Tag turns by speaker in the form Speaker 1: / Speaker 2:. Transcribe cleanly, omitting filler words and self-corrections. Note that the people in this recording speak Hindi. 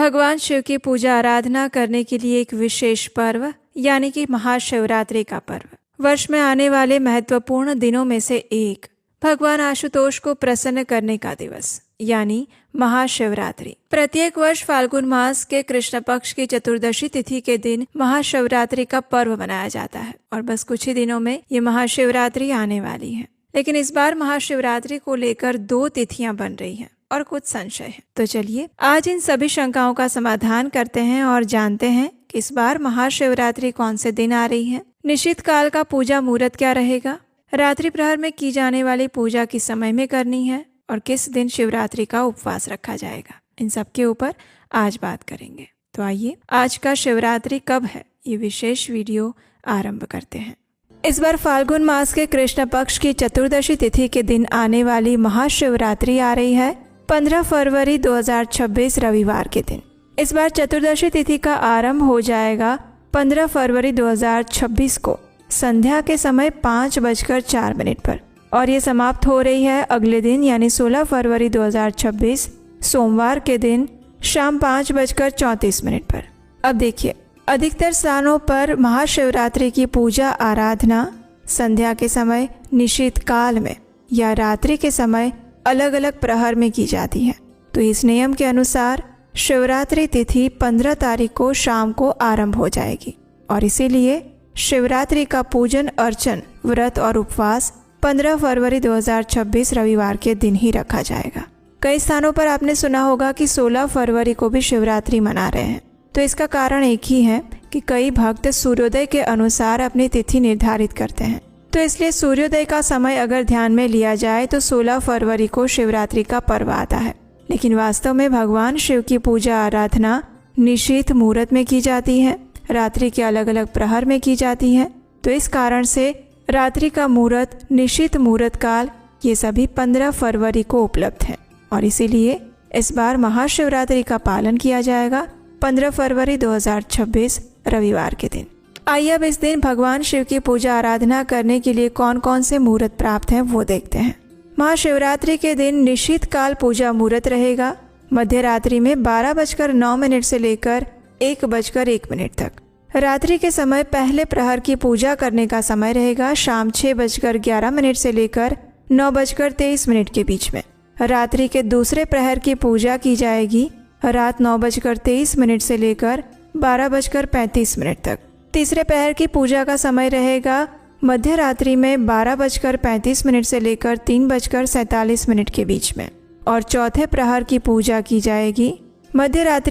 Speaker 1: भगवान शिव की पूजा आराधना करने के लिए एक विशेष पर्व यानी कि महाशिवरात्रि का पर्व वर्ष में आने वाले महत्वपूर्ण दिनों में से एक भगवान आशुतोष को प्रसन्न करने का दिवस यानी महाशिवरात्रि। प्रत्येक वर्ष फाल्गुन मास के कृष्ण पक्ष की चतुर्दशी तिथि के दिन महाशिवरात्रि का पर्व मनाया जाता है और बस कुछ ही दिनों में ये महाशिवरात्रि आने वाली है। लेकिन इस बार महाशिवरात्रि को लेकर 2 तिथियां बन रही हैं और कुछ संशय है। तो चलिए आज इन सभी शंकाओं का समाधान करते हैं और जानते हैं कि इस बार महाशिवरात्रि कौन से दिन आ रही है, निश्चित काल का पूजा मुहूर्त क्या रहेगा, रात्रि प्रहर में की जाने वाली पूजा किस समय में करनी है और किस दिन शिवरात्रि का उपवास रखा जाएगा। इन सब के ऊपर आज बात करेंगे। तो आइए आज का शिवरात्रि कब है ये विशेष वीडियो आरंभ करते हैं। इस बार फाल्गुन मास के कृष्ण पक्ष की चतुर्दशी तिथि के दिन आने वाली महाशिवरात्रि आ रही है 15 फरवरी 2026 रविवार के दिन। इस बार चतुर्दशी तिथि का आरंभ हो जाएगा 15 फरवरी 2026 को संध्या के समय 5:04 पर और ये समाप्त हो रही है अगले दिन यानी 16 फरवरी 2026 सोमवार के दिन शाम 5:34 पर। अब देखिए अधिकतर स्थानों पर महाशिवरात्रि की पूजा आराधना संध्या के समय, निशीत काल में या रात्रि के समय अलग अलग प्रहर में की जाती है। तो इस नियम के अनुसार शिवरात्रि तिथि 15 तारीख को शाम को आरंभ हो जाएगी और इसीलिए शिवरात्रि का पूजन अर्चन, व्रत और उपवास 15 फरवरी 2026 रविवार के दिन ही रखा जाएगा। कई स्थानों पर आपने सुना होगा कि 16 फरवरी को भी शिवरात्रि मना रहे हैं। तो इसका कारण एक ही है कि कई भक्त सूर्योदय के अनुसार अपनी तिथि निर्धारित करते हैं। तो इसलिए सूर्योदय का समय अगर ध्यान में लिया जाए तो 16 फरवरी को शिवरात्रि का पर्व आता है। लेकिन वास्तव में भगवान शिव की पूजा आराधना निशीत मुहूर्त में की जाती है, रात्रि के अलग अलग प्रहर में की जाती है। तो इस कारण से रात्रि का मुहूर्त, निशीत मुहूर्त काल ये सभी 15 फरवरी को उपलब्ध है और इसीलिए इस बार महाशिवरात्रि का पालन किया जाएगा 15 फरवरी 2026 रविवार के दिन। आइए अब इस दिन भगवान शिव की पूजा आराधना करने के लिए कौन कौन से मुहूर्त प्राप्त हैं वो देखते हैं। महाशिवरात्रि के दिन निश्चित काल पूजा मुहूर्त रहेगा मध्य रात्रि में 12:09 से लेकर 1:01 तक। रात्रि के समय पहले प्रहर की पूजा करने का समय रहेगा शाम 6:11 से लेकर 9:23 के बीच में। रात्रि के दूसरे प्रहर की पूजा की जाएगी रात 9:23 से लेकर 12:35 तक। तीसरे प्रहर की पूजा का समय रहेगा मध्य रात्रि में 12:35 से लेकर 3:47 के बीच में और चौथे प्रहर की पूजा की जाएगी मध्य रात्रि